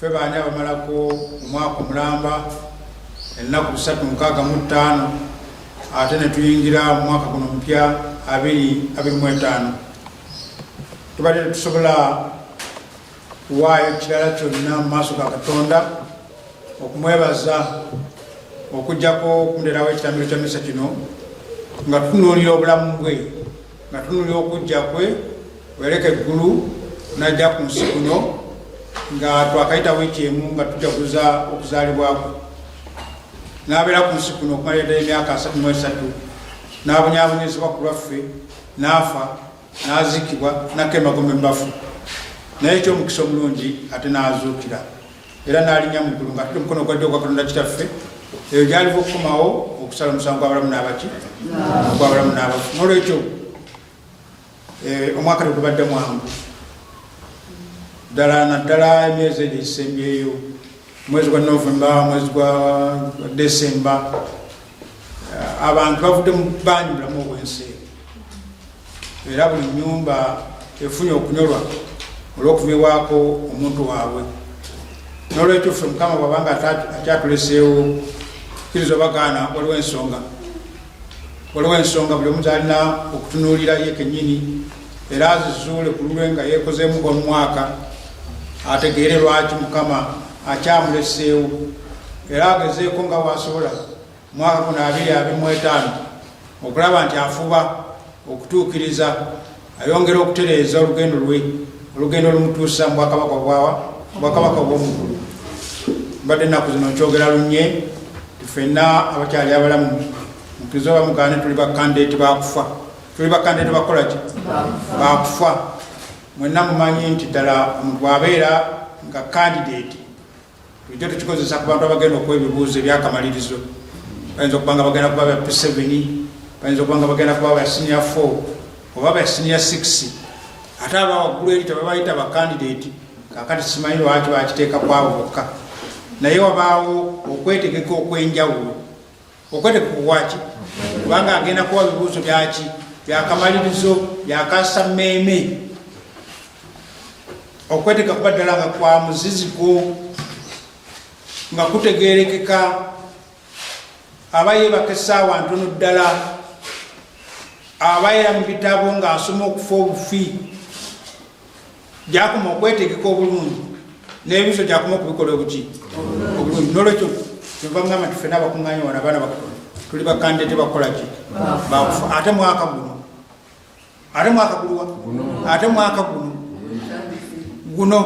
ffe baani abamalako omwaka omulamba ennaku 365 ate ne tuyingira mu mwaka guno mpya 2025. Tubadde tusobola kuwaayo kirala kyonna mu maaso ga Katonda okumwebaza okujjako okunderawo ekitambiro kya mmisa kino nga tutunuulira obulamu bwe, nga tutunuulira okujja kwe wereka eggulu najja ku nsi kuno nga twakayita wiiki emu nga tujaguza okuzaalibwa kwe. N'abeera ku nsi kuno okumala ddala emyaka 33 n'abonyaabonyezebwa ku lwaffe, n'afa, n'aziikibwa, n'akka emagombe mu bafu, naye eky'omukisa omulungi ate n'azuukira era n'alinnya mu ggulu nga tuli mukono gwa ddyo ogwa Katonda kitaffe. Eyo gyaliva okukomawo okusala omusango gw'abalamu n'abaki gw'abalamu n'abafu. N'olwekyo omwaka tegubadde mwangu ddala naddala emyezi egyo egisembyeyo, mwezi gwa Novemba, mwezi gwa Desemba, abantu bavudde mu bangi bulamu obw'ensi era buli nnyumba efunye okunyolwa olw'okuvibwako omuntu waabwe. N'olwekyo ffe Mukama bw'abanga akyatuleseewo kkiriza bagaana, waliwo ensonga buli omuntu alina okutunuulira ye kennyini era azizuule ku lulwe nga yeekozeemu gw'omwaka ategeere lwaki Mukama akyamuleseewo era agezeeko nga bw'asobola mwaka guno 2025 okulaba nti afuba okutuukiriza, ayongera okutereeza olugendo lwe, olugendo olumutuusa mu bwakabaka bw'omuggulu. Mbadde ennaku zino nkyogera lunnye ffenna abakyali abalamu mukiriza bamugaane tuli bakandidate bakufa, tuli bakandidate bakola ki bakufa. Mwenna mumanyi nti ddala omuntu bw'abeera nga kandidate tujja tukikozesa ku bantu abagenda okuwa ebibuuzo ebyakamalirizo. Bayinza okuba nga bagenda kuba bya P7, bayinza okuba nga bagenda kuba bya senior 4 oba bya senior 6, ate abawaggulu eri tebabayita bakandidate. Kakati simanyi lwaki bakiteeka kwabo bokka, naye wabaawo okwetegeka okw'enjawulo. Okwetegeka kuwaki? Kubanga agenda kuwa bibuuzo byaki byakamalirizo byakasammeeme. Okwetegeka kuba ddala nga kwa muzizigo nga kutegeerekeka, aba yeebaka essaawa ntono ddala, abaera mu bitabo ng'asoma okufa obufi. Gyakoma okwetegeka obulungi n'ebiso gyakoma okubikola obulungi. N'olwekyo kyova mugamba nti ffenna abakuŋŋaanya wano abaana bakatonda tuli bakandidate bakola ki bakufa. Ate mwaka guno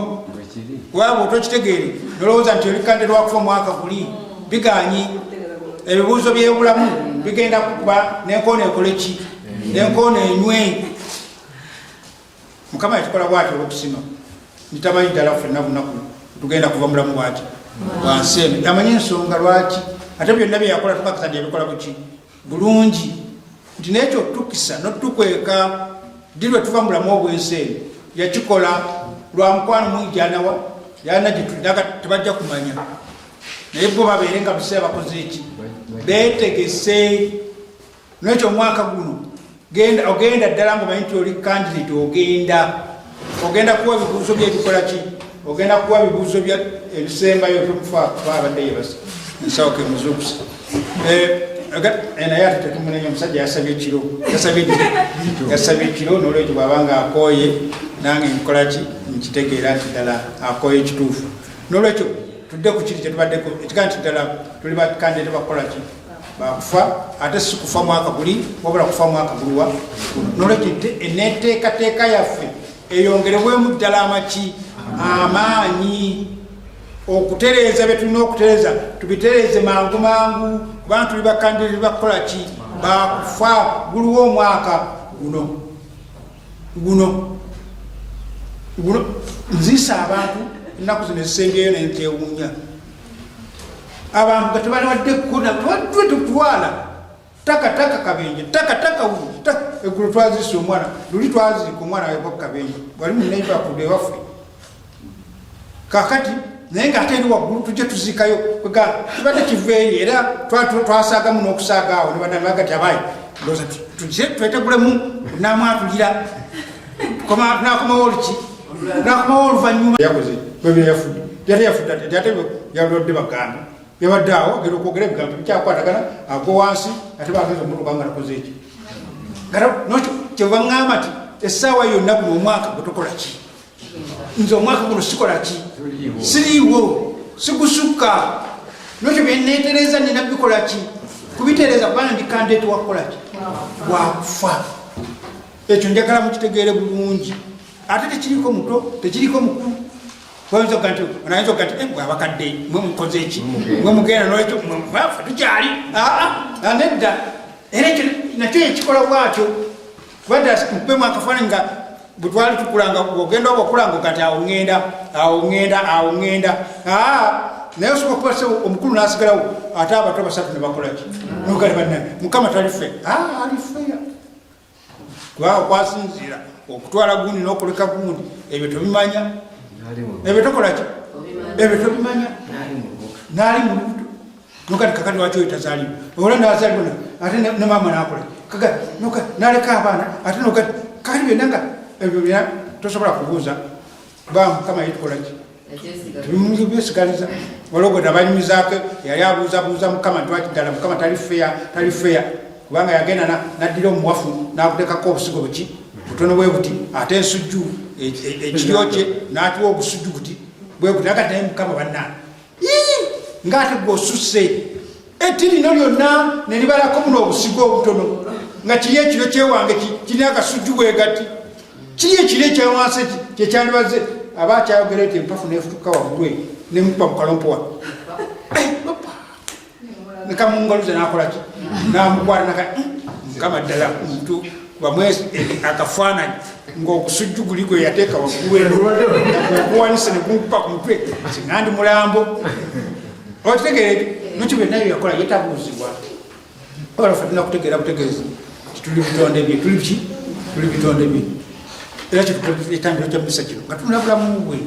waba otokitegeere nolowooza nti oli kandidate wakufa mwaka guli, biganyi. Ebibuuzo by'obulamu bigenda kukuba n'enkoona ekole ki, n'enkoona enywe. Mukama yakikola bw'ati olw'okusima nitamanyi ddala ffenna bunaku tugenda kuva mulamu bw'ati wansi eno. Yamanyi ensonga lwaki, ate byonna bye yakola tukakisa nti yabikola buki bulungi, nti n'ekyo tukisa n'otukweka ddi lwe tuva mulamu obw'ensi eno yakikola lwa mukwano mwingi anawa yana gitulinaga tebajja kumanya, naye bo babeere nga biseera bakoze eki beetegese. N'ekyo omwaka guno ogenda ddala ng'omanyi nti oli candidate, ogenda kuwa ebibuuzo by'ebikola ki, ogenda kuwa ebibuuzo ebisembayo abadde yebasa ensawo ke muzuukusa. Naye ate tetumunenya omusajja yasabye ekiro, n'olwekyo bw'abanga akooye nange nkola ki nkitegeera nti ddala akooye ekituufu. N'olwekyo tudde ku kiri kyetubaddeko ekiga nti ddala tuli bakandidate bakola ki bakufa, ate si kufa mwaka guli wabula kufa mwaka guluwa. N'olwekyo eneteekateeka yaffe eyongerebwemu ddala amaki amaanyi okutereeza bye tulina okutereeza tubitereeze mangu mangu, kubanga tuli bakandidate bakola ki bakufa. Guliwo omwaka guno nziisa abantu ennaku zino ezisembyeyo nenkyewuunya. Abantu nga tebaliwadde kkuna twadde tutwala takataka Kabenje, takataka eggulu twaziisa omwana, luli twaziika omwana weko Kabenje, wali mu neighborhood ewaffe. Kakati naye ng'ate eri waggulu tujje tuziikayo tubadde kiveeyo era twasaagamu n'okusaaga awo nebanaga ti abayi ndowooza twetegulemu namwatulira tunakomawo oluki nakomawo oluvannyuma yakoze bwe yafudde yali yafudde ate yalodde baganda yabadde awo agenda okwogera ebigambo bikyakwatagana ago wansi ate bageza omutuka nga nakoze eki nokyo kyeva ŋŋamba nti essaawa yonna guno omwaka gwe tokola ki nze omwaka guno sikola ki siriiwo sigusukka nokyo byeneetereza nina bikola ki kubiteereza kubanga ndikandeeti wakukola ki wakufa ekyo njagala mukitegeere bulungi ate tekiriko muto tekiriko mukulu ayinza oga nti bwabakadde mwe mukoze eki mwe mugenda nolwekyo mwemuvafe tukyali nedda era ekyo nakyo ekikola bwakyo kubadde mukubemu akafaananyi nga bwetwali tukulanga ogenda oba okulanga kati awo ŋŋenda naye osobola kubasa omukulu nasigalawo ate abato basatu ne bakolaki nogale bannange mukama talife alifeya kubanga kwasinziira okutwala gundi n'okuleka gundi ebyo tobimanya ebyo tokolaki ebyo tobimanya naali mu lubuto nokati kakati waki oyo tazaalibwa ola nazaalibwa ate ne maama nakola naleka abaana ate nokati kakati byonna nga ebyo byonna tosobola kubuuza ba mukama yetukolaki byesigaliza walogota abanyumizaako yali abuuzabuuza mukama ntwaki ddala mukama talifeya kubanga yagenda naddira omuwafu nakutekako obusigo buki butono bwe buti ate ensujju ekiryo kye natuwa obusujju buti bwe buti akati naye mukama bannaa ngaate gwe osusse etti lino lyonna ne libalako muno obusigo obutono nga kiri ekiro kyewange kirina akasujju bwegati kiri ekiro ekyawansi kyekyalibaze aba akyayogera eti empafu nefutuka waggulwe nemukuba mukalompowa nekamungaluze nakolaki namukwata naka mukama ddala muntu bamwe akafaananyi ngaokusujju guli gwe yateeka waggulwekuwanise negunkupa ku mutwe singandi mulambo okitegeere nokyo byennayo yakola yetabuuzibwa olafa tulina kutegeera butegeezi tituli bitonde bye tuli bitonde bye era kyetutambiro kya misa kino nga tulina bulamu bwe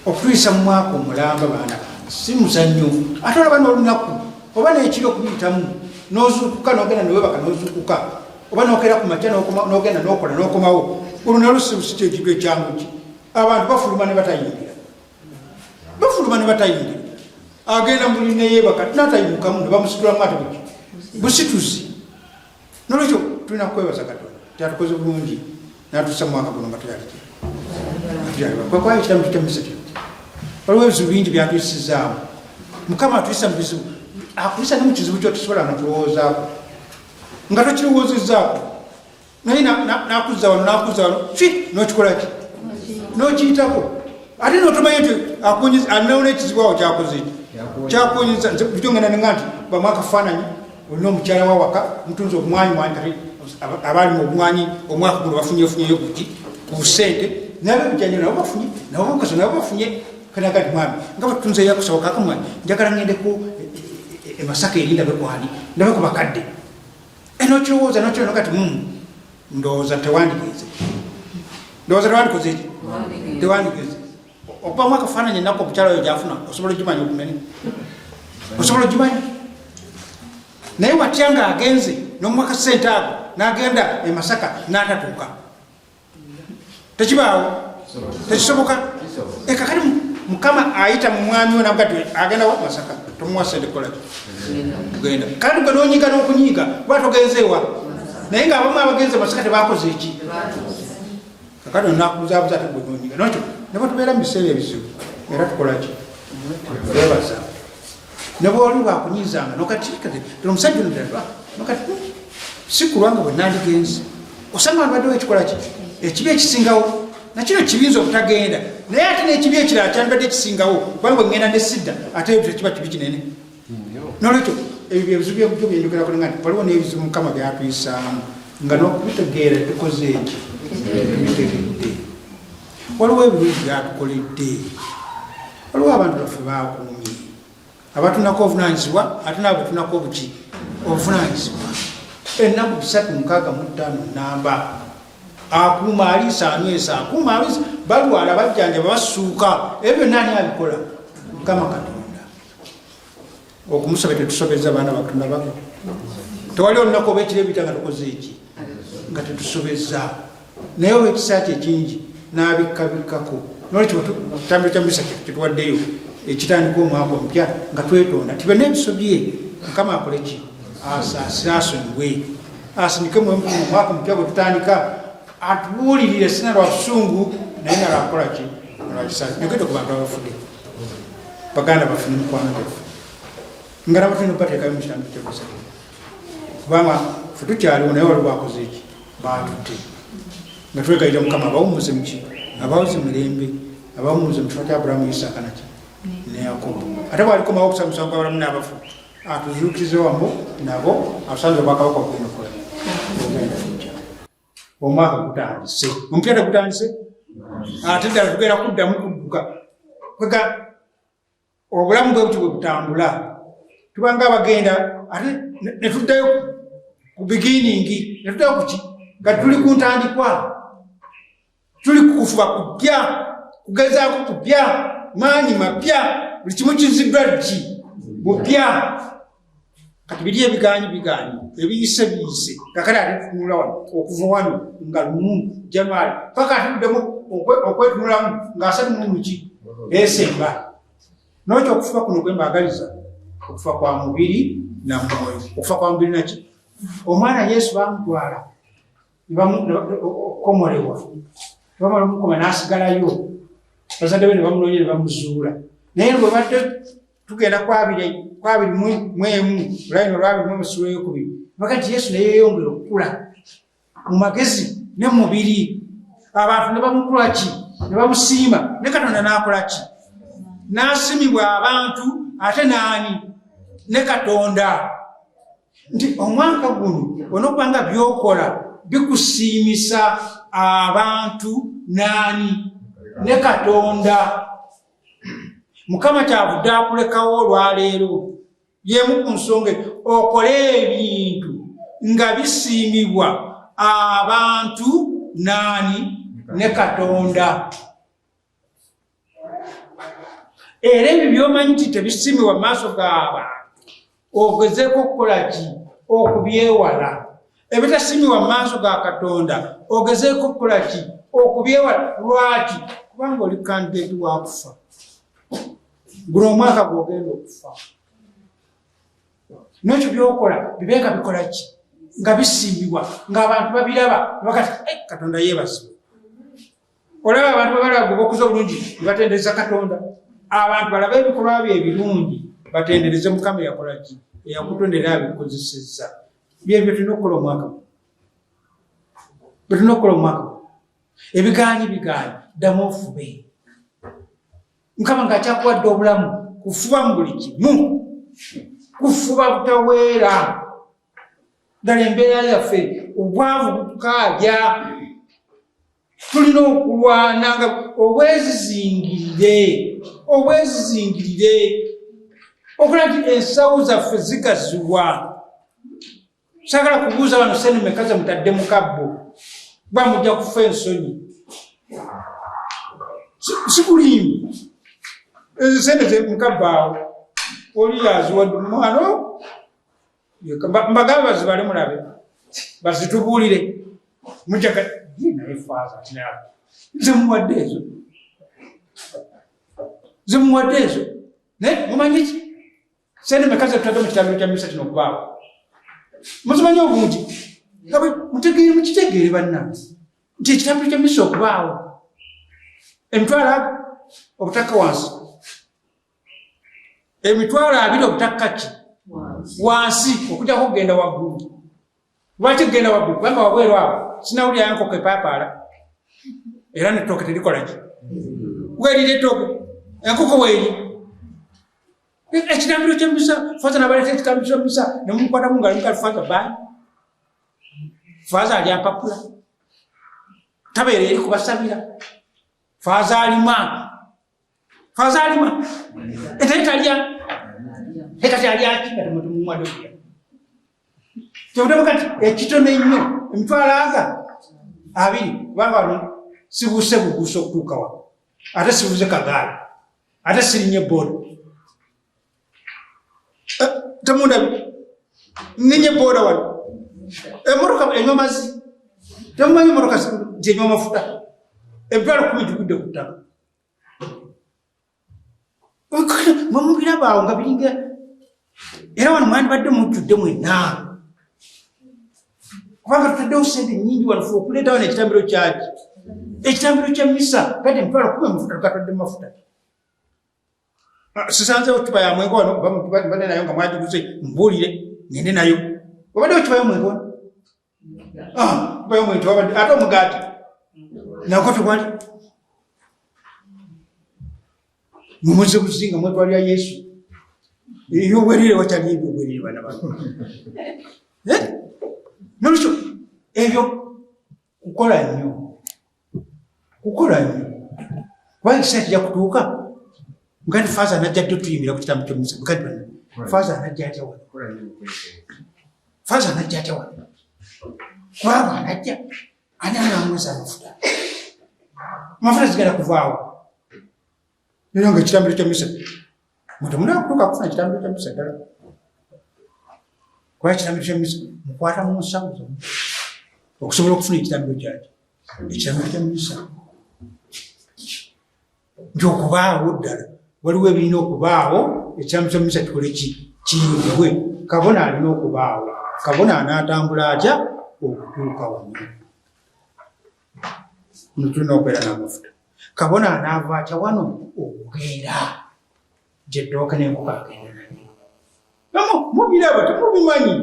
okutuyisa mu mwaka omulamba baana si muzannyo ate olaba n'olunaku oba n'ekiro okubiyitamu nozuukuka nogenda newebaka nozuukuka oba nokera ku makya nogenda nokola nokomawo oluna lusibusi kyekiro ekyanguki abantu bafuluma ne batayingira agenda muli neyebaka natayimukamu nebamusitulamu ate buki busituzi nolwekyo tulina kukwebaza Katonda tyatukoze bulungi natusa mwaka guno nga tuyalikwakwayo ekiramu kitamisa kino waliwo ebizibu bingi byatuyisizaamu mukama atuyisa mu bizibu akuyisa ne mu kizibu kyo tusobola natulowoozaako nga tokirowoozezaako naye nakuzza wano nokikolaki nokiyitako ate notomanye nti alinawo n'ekizibu awo kyakoze kyakunyisa bityo ngenda nenga nti bamu akafaananyi olina omukyala wawaka mutunzi obumwanyi mwanyi abaali mu obumwanyi omwaka guno bafunyefunyeyo kuki ku busente nabe bijanyo nabo bafunye nabo bakaso nabo bafunye kanagati mwami nga batunze yakusaba kakamwanyi njagala ngendeko emasaka erinda bekwali ndabe ku bakadde nokirowooza nokirona kati ndowooza tewandikoze tewandikoze okubamu akafaananyi ennaku omukyala oyo gyafuna osobola ogimanya okumenya osobola ogimanya naye watya nga agenze nomwaka sente ago nagenda emasaka natatuuka tekibaawo tekisoboka kakati mukama ayita mu mwami we nagati agenda wa masaka tomuwa sente kolaki tugenda kandi gwe nonyiga n'okunyiga kuba togenzeewa naye nga abamu abagenze masaka tebakoze eki kakati onakubuzabuza ate gwe nonyiga nokyo neba tubeera mu biseera ebizibu era tukolaki twebaza nebwoli bakunyizanga nokatikati omusajja nokati sikulwanga bwe nandigenze osanga albaddewo ekikolaki ekibi ekisingawo nakino kibinza obutagenda naye ate nekibi ekirala kyandibadde ekisingawo kubanga bwe ngenda nesidda ate ebyo tekiba kibi kinene nolwekyo ebyo ebizibu byo byenjogerako nga nti waliwo n'ebizibu mukama byatuyisaamu nga nokubitegeera tukoze eki tubitegedde waliwo ebirungi byatukoledde waliwo abantu baffe bakuumye abatunako obuvunanyizibwa ate nabo betunako obuki obuvunanyizibwa ennaku 365 namba akuuma aliisa anywesa akuuma aliisa balwala bajjanjaba basuuka ebyo byonna ani abikola mukama Katonda okumusobe tetusobeza baana batonda bako tewali olunaku oba ekiro ebita nga tukoze eki nga tetusobeza naye oba ekisaati ekingi n'abikkabikako nolekyo ekitambiro kya misa kituwaddeyo ekitandika omwaka omupya nga twetonda tibe n'ebiso bye mukama akoleki asasonyiwe asindike omwaka omupya bwe tutandika atubuulirire sina lwa busungu naye nga lwakukolaki lwakisasa nyogedde ku bantu abafudde baganda baffe nemukwano gyaffe nga nabo tulina okubateekayo mu kitambiro kya misa kubanga ffe tukyaliwo naye wali bakoze eki batutte nga twegayira mukama abawumuze muki abawuze mirembe abawumuze mu kifo kya Aburahamu Isaaka naki ne Yakobo ate bwalikomawo okusamusa kwabalamu n'abafu atuzuukirize wambo nabo abusanze obwakabaka okugenda okola ogenda kujja omwaka gutandise omupya tegutandise ate ddala tugenda kuddamu kudduka kwega obulamu bwe buti bwe butambula tubanga abagenda ate ne tuddayo ku beginning ne tuddayo kuki nga tuli ku ntandikwa tuli kukufuba kupya kugezaako kupya maanyi mapya buli kimu kiziddwa ki bupya kati biri ebiganyi ebiyise kakale ate tutunula wano okuva wano nga 1 January paka ate tuddemu okwetunulamu nga 31 Desemba nokyo okufuba kuno kwe mbagaliza okufa kwa mubiri na mwoyo okufa kwa mubiri naki omwana Yesu bamutwala komolewa bamala mukoma n'asigalayo bazadde be ne bamunoonya ne bamuzuula naye bwe badde tugenda kwabiri mwemu lulayino lwabiri mwemusuula eyokubiri baga nti Yesu naye yeyongera okukula mu magezi ne mu mubiri abantu ne bamukulaki ne bamusiima ne Katonda n'akolaki n'asimibwa abantu ate naani ne Katonda nti omwaka guno onokubanga byokola bikusiimisa abantu naani ne Katonda Mukama kyavudde akulekawo olwaleero yemu ku nsonga okole ebintu nga bisiimibwa abantu naani ne Katonda era ebyo byomanyi nti tebisiimibwa mu maaso g'abantu ogezeeko okukola ki okubyewala ebitasiimibwa mu maaso ga Katonda ogezeeko okukola ki okubyewala lwaki kubanga oli kandidate wa kufa guno omwaka gwogenda okufa nekyo byokola bibenga bikola ki nga bisiimibwa ng'abantu babiraba bakati Katonda yeebazibwe olaba abantu babalaba gwe bokuza obulungi nebatendereza Katonda abantu balabe ebikolwa bye ebirungi batendereze Mukama yakola ki eyakutondera abikozesezza byebyo tulina okukola omwaka bwe tulina okukola omwaka ebigaanyi ddamu ofube Mukama ng'akyakuwadde obulamu kufuba mu buli kimu kufuba butaweera ddala embeera yaffe obwavu butukaabya tulina okulwana nga obwezizingirire okola nti ensawo zaffe zigazibwa saagala kubuuza wano sente mekaze mutadde mu kabbo kuba mujja kufa ensonyi sikulimba ezo sente zemukabbaawo oli yaziwadde omwana mbagamba bazibale mulabe bazitubuulire mujjaga naye faaza zemuwadde ezo naye mumanyi ki sente mekaze tutadde mu kitambiro kya misa kino okubaawo muzimanyi obungi mukitegeere bannange nti ekitambiro kya misa okubaawo emitwalo obutakka wansi emitwalo 2 obutakka ki wansi okujjako okugenda waggulu lwaki kugenda waggulu kubanga wabweru awo sinawulira yankoko epaapaala era netooke terikola ki weerire ettooke enkoko weeri ekitambiro ky'emisa faaza nabaleeta ekitambiro ky'emisa nemukwatamu nga limukali faaza baani faaza alya mpapula tabeera eri kubasabira faaza alima etalya ekati alyaki nga temumwadde kulya kyobutaba kati ekitono ennyo emitwalo 2 kubanga wano sibuuse buguusa okutuukawa ate sibuze kagaali ate sirinye booda temundabi ninye booda wano emotoka enywa mazzi temumanyi emotoka nti enywa amafuta emitwalo 10 gigudde ku ttaka mwamubira baawo nga biringa era wano mwandibadde mujjudde mwenna kubanga tutaddewo sente nnyingi wano fe okuleeta wano ekitambiro kyaki ekitambiro kya misa kati emitwalo 10 mafuta tukatadde mafuta sisanzewo cupa ya mwenge wano mbadde nayo nga mwagiguze mbuulire ngende nayo obaddewo cupa y'omwenge wano cupa y'omwenge wabadde ate omugaati nako tewali mumuze buzinga mwetwalira Yesu ebyobwerere wakyali ebyobwerere bana bantu nolwekyo ebyo kukola nnyo kubanga ekiseera kijja kutuuka mugandi faaza anajja dde tuyimbira ku kitambo ky'omumisa mugandi bana faaza anajja atya wano kubanga anajja ani anamweza amafuta zigenda kuvaawo era nga ekitambiro ky'omumisa muntu muna kutuuka kufuna ekitambiro ky'omumisa ddala kuba ekitambiro ky'omumisa mukwata mu nsawo zonna okusobola okufuna ekitambiro kyakyo ekitambiro ky'omumisa nti okubaawo ddala waliwo ebirina okubaawo ekitambiro ky'omumisa kikole kiyimbibwe kabona alina okubaawo kabona anaatambula atya okutuuka wano muno tulina okubeera n'amafuta kabona anaava atya wano okugenda gyeddooka n'enkuba agenda nayo mubiraba temubimanyi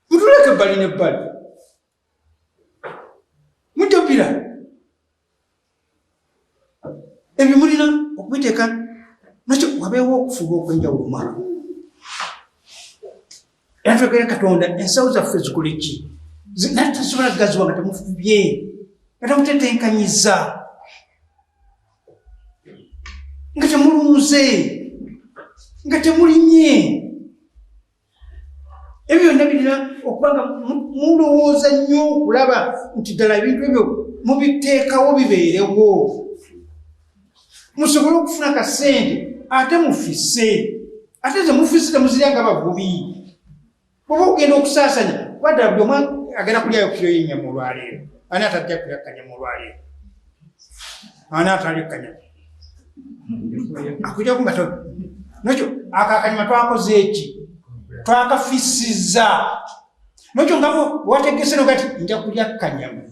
mutunuleko ebbali n'ebbali mutopira ebyo mulina okubiteeka nakyo wabeewo okufuba okwenjawulo mwana era twegere Katonda ensawo zaffe zikole ki naye tasobola gaziwa nga temufubye nga temutetenkanyiza nga temulunze nga temulinye ebyo byonna birina okuba nga mulowooza nnyo okulaba nti ddala ebintu ebyo mubiteekawo bibeerewo musobole okufuna kasente ate mufise ate ze mufise temuzirya nga bavubi bwoba okugenda okusaasanya wadala buli omu agenda kulyayo kiro y'ennyama olwaleero ani atajja kulya kanyama olwaleero ani atalya kanyama akujja kumba nakyo akakanyama twakoze eki twakafisizza nakyo nga wategese no kati nja kulya kanyama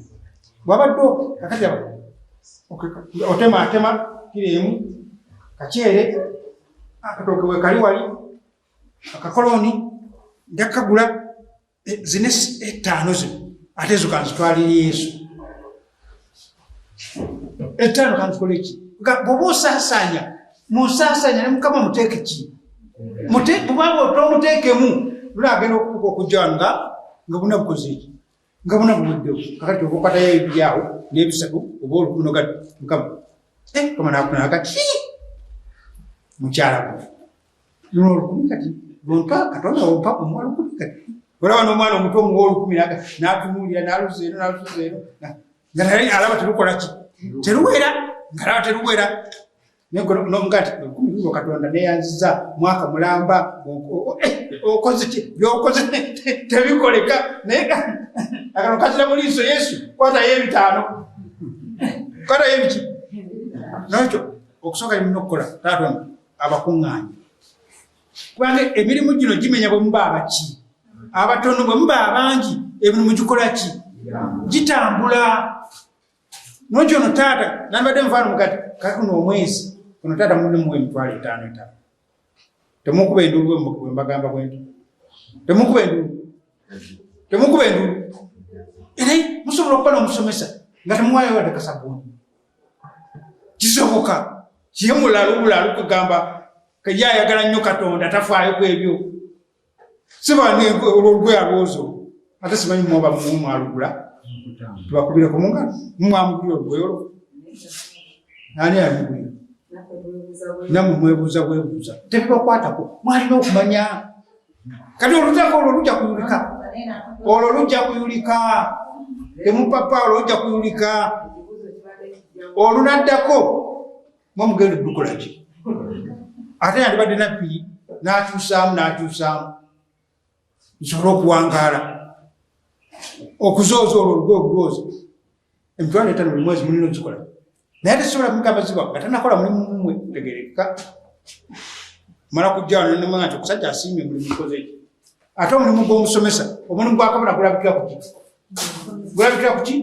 bwabadde kakati otema kiro emu kaceere akatooke we kali wali akakoloni ndakagula zine 5 zino ate zo kanzitwalira Yesu 5 kanzikole ki bwoba osaasanya musaasanya ne Mukama muteeke ki bubanga otomuteekemu lulagenda okutuuka okujja wano nga buna bukoze eki nga buna buweddewo kakati okwatayo ebiryawo n'ebisatu oba olukuno gati Mukama Mukama nakunagati mukyala luno olukumi kati lwompa Katonda wompa omuwala 10 kati olaba n'omwana omuto omuwa 10 n'atunuulira n'aluzeero nga naye alaba terukola ki teruwera ng'alaba teruwera nomugati 10 luno Katonda neyanziza mwaka mulamba okoze ki byokoze tebikoleka naye akano kazira mu liiso Yesu kwatayo 5 kwatayo ebiki nakyo okusooka limuna okukola Katonda abakuŋŋaanya kubanga emirimu gino gimenya bwe muba abaki abatono bwe muba abangi emirimu gikola ki gitambula nokyo no taata nambadde nfaano mukati kakuno omwezi kuno taata mulimu emitwalo 5 temukuba endulu bwe mbagamba bwenti temukuba endulu era musobola okukola omusomesa nga temuwaayo wadde kasabuni kisoboka kiye mulala kugamba kajayagala nnyo Katonda tafaayo ku ebyo sibani olw'olugwe alwozo ate simanyi mwoba mumwalugula tubakubire ku mungalo mumwamugire olugwe olwo ani alugwire namwe mwebuuza tebibakwatako mwalina okumanya kati olutako olwo lujja kuyulika temupapa olwo lujja kuyulika olunaddako mwamugenda dukola ki ate yandibadde nabbiri n'akyusaamu nsobola okuwangaala okuzooza olw'olugooza emitwalo 5 buli mwezi mulina okikola naye tesobola kumugamba ziba nga tanakola mulimu mumwe tegereka mala kujja wano nemanga nti okusajja asiimye mulimu mukoze eki ate omulimu gw'omusomesa omulimu gwa kabona gulabikira ku ki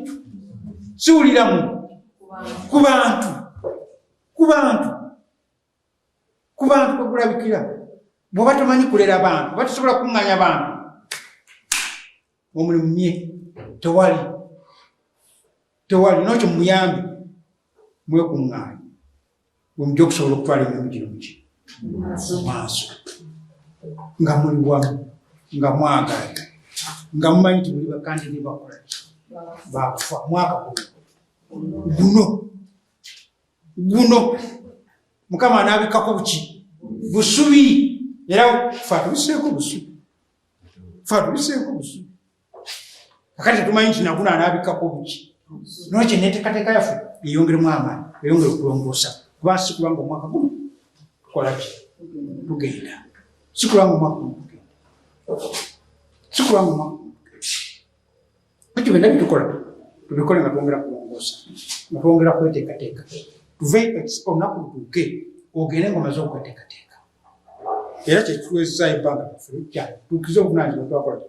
siwuliramu ku bantu kwegulabikira bw'oba tomanyi kulera bantu oba tosobola kuŋŋanya bantu omulimu mye tewali nokyo muyambe mwekuŋŋaanya omujja okusobola okutwala emirimu gino muki maaso nga muli wamu nga mwagala nga mumanyi nti muli bakandidi bakola bakufa mwaka guno Mukama anaabikako buki busubi era fatubiseeko busubi kakati tetumanyi nti naguno anaabikako buki nokyo neteekateeka yaffe eyongeremu amaanyi eyongere okulongoosa kuba si kulanga omwaka guno tukolaki tugenda si kulanga omwaka guno ekyo byonna bitukola tubikole nga twongera kulongoosa nga twongera kweteekateeka tuve olunaku lutuuke ogende ngomaze okweteekateeka era kyekituwezesa ebbanga tukize obuvunanyizibwa twakola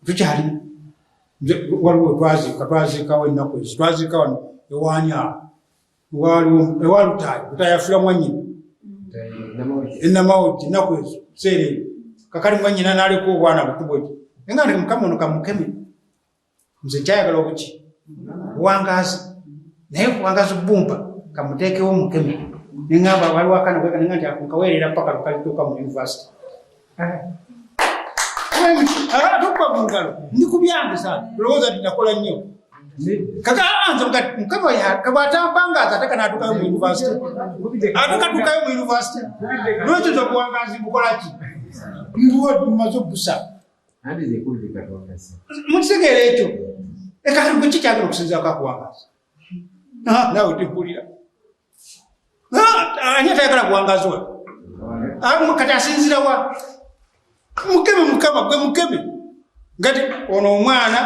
tukyalimu waliwo twaziikawo ennaku ezo twaziika wano ewaani awo ewalutaayi yafiira mwanyina enamawoti ennaku ezo seereyo kakali mwanyina naaleka obwana butubweti enga ndi Mukama ono kamukeme nze kyayagala obuki buwangaazi naye buwangaazi bumpa kamuteekewo mukeme neŋŋamba waliwo akana kweka nenga nti nkaweerera paka lukalituuka mu yunivasite tokwa mu ngalo ndi ku byange sana olowooza nti nakola nnyo kakaanze mukama kabwatambangaaza ate kanaatukayo mu yunivasite ate katuukayo mu yunivasite lwekyo zobuwangaazi bukolaki mumaze obusa mukitegeera ekyo ekati kikyagala okusinzaako akuwangaaza naawe tempulira ani atayagala kuwangaazi wa kati asinzira wa mukeme Mukama gwe mukeme ngati ono omwana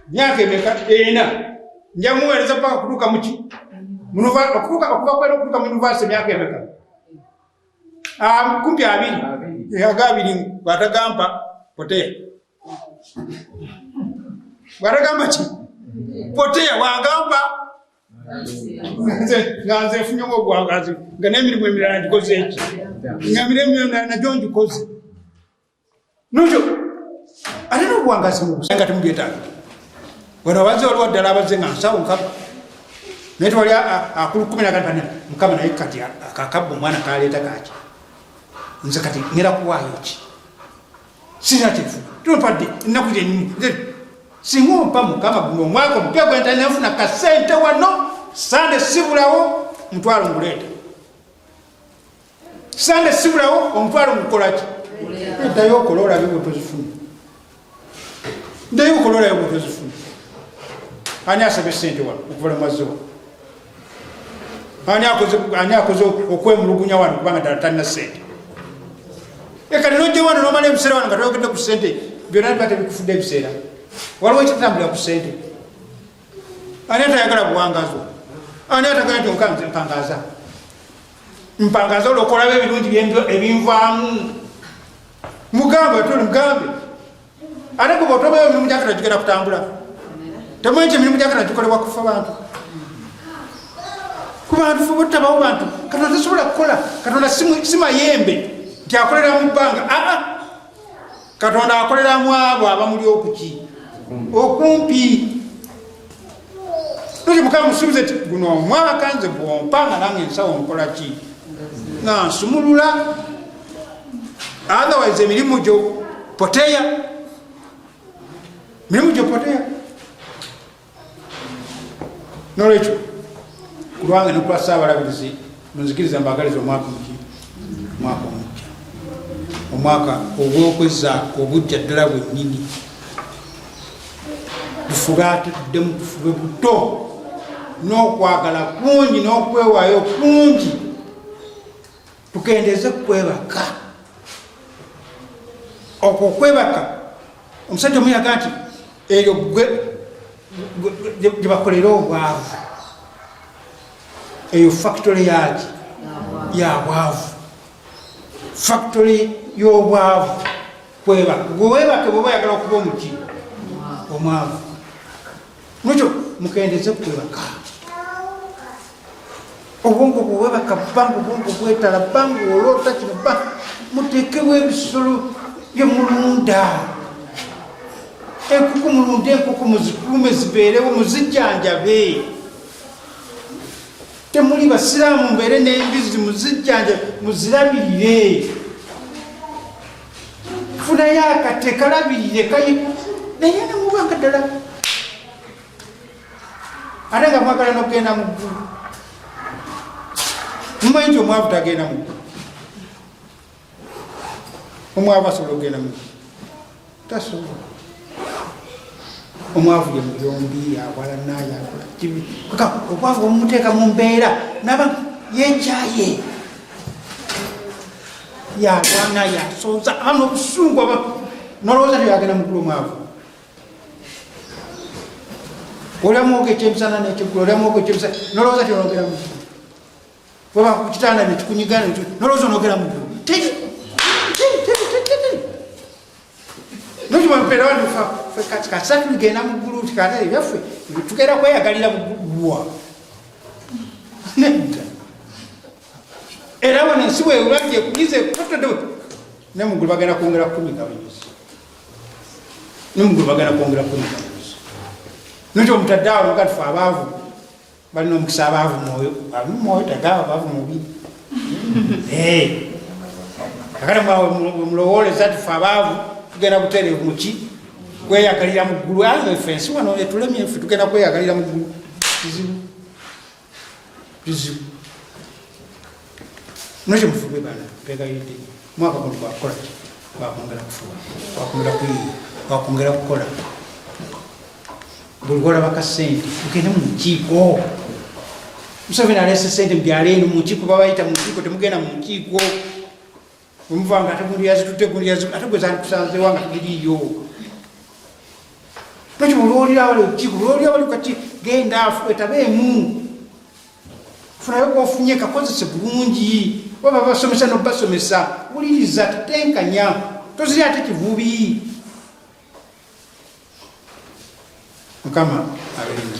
myaka emeka 4 njamuweereza paka kutuuka muki okuva kwera okutuuka mu yunivasite myaka emeka kumpi 2 aga 2 bwatagampa poteya bwatagamba ki poteya wagamba nga nze efunyemu obuwangazi nga n'emirimu emirala ngikoze eki nga mirimu emirala nagyo ngikoze nokyo ate n'obuwangazi nga temubyetaaga wano abazze waliwo ddala abazze nga nsawo nkaba naye twali akulu 15 Mukama naye kati akakabba omwana kaleeta kaki nze kati ngera kuwaayo ki sirina kyefuna tumpadde ennaku gyennyini singa ompa Mukama guno omwaka omupya gwenta nefuna kasente wano sande sibulawo mutwalo nguleeta sande sibulawo omutwalo ngukolaki eddayo okola olabe bwetozifuna ndeyo okola olabe bwetozifuna ani asabye sente wano okuvala mumazzewa ani akoze okwemulugunya wano kubanga ddala talina sente ekati nojja wano nomala ebiseera wano nga toyogedde ku sente byonna biba tebikufudde ebiseera waliwo ekitambulira ku sente ani atayagala buwangazo ani atagala nti onkanze mpangaza olwokolaba ebirungi ebinvaamu mugambe tuli mugambe ate kuba otobayo emirimu gyakata gigenda kutambula temanyi nti emirimu gyakata gikolebwa kufa bantu ku bantu fe botabawo bantu katonda tasobola kukola katonda si mayembe nti akolera mu bbanga katonda akoleramu abo abamuli okuki okumpi nokyo Mukama musuubize ti guno omwaka nze bwompanga nange nsawo nkola ki nga nsumulula otherwise emirimu gyo poteya nolwekyo kulwange nokula Ssaabalabirizi munzikiriza mbagaliza omwaka omupya omwaka ogw'okwezaako obujja ddala bwennyini tufube ate tuddemu tufube buto n'okwagala kungi n'okwewaayo kungi tukendeze kwebaka okwo okwebaka omusajja omuyaga nti eyo gye bakolera obwavu eyo factory yaki ya bwavu factory y'obwavu kwebaka gwewebake bwoba oyagala okuba omuki omwavu nekyo mukendeze kwebaka obwongo bwewebaka bbanga obwongo bwetala bbanga olota kino bbanga muteekewo ebisolo byemulunda enkuku mulunde enkuku muzikuume zibeerewo muzijjanjabe temuli basiraamu mbeere n'embizi muzijjanjabe muzirabirire funayo akate kalabirire kayi naye nemubanga ddala ate nga mwagala nokugenda mu ggulu mumanyi nti omwavu tagenda mu ggulu omwavu asobola okugenda mu ggulu tasobola omwavu ye muyombi yawala nayakola kibi obwavu omumuteeka mu mbeera naba yekyaye yalwana yasonza aba n'obusungu aba nolowooza teyagenda mu ggulu omwavu olyamuogo ekyemisana nekyeggulo olyamuogo ekyemisana nolowooza tyonogera mu ggulu weba ku kitanda nekikunyigana nolowooza onogera mu ggulu nokimampeera wandifa kasatu tugenda mu ggulu tikata ebyaffe tugenda kweyagalira bugwa nedda era wano ensi bwewulabye ekulize ne muggulu bagenda kwongera 10 gabanyuzi ne muggulu bagenda kwongera 10 gabanyuzi nokyo omutadde awo nga tufe abaavu balina omukisa abaavu mwoyo tagaaba abaavu mubiri kakale mulowoleza tufe abaavu tugenda kutere muki kweyagalira mu ggulu afe ensi wano etulemye ffe tugenda kweyagalira mu ggulu bizibu nokyo mufube bana begayidde mwaka guno gwakukola gwakwongera kufuba gwakwongera kuyiga gwakwongera kukola buli lwolaba kasente mugende mu nkiiko Museveni alese sente mubyalo eno mu nkiiko babayita mu nkiiko temugenda mu nkiiko omuvanga ate gundi yazitutte gundi yazitutte ate gwe zandikusanzewa nga tugiriyo nakyo bulwolira wali okiiko bulwolira wali kati genda afu etabeemu funayo kofunye kakozese bulungi oba basomesa nobasomesa wuliriza tetenkanya toziri ate kivubi mukama abeerena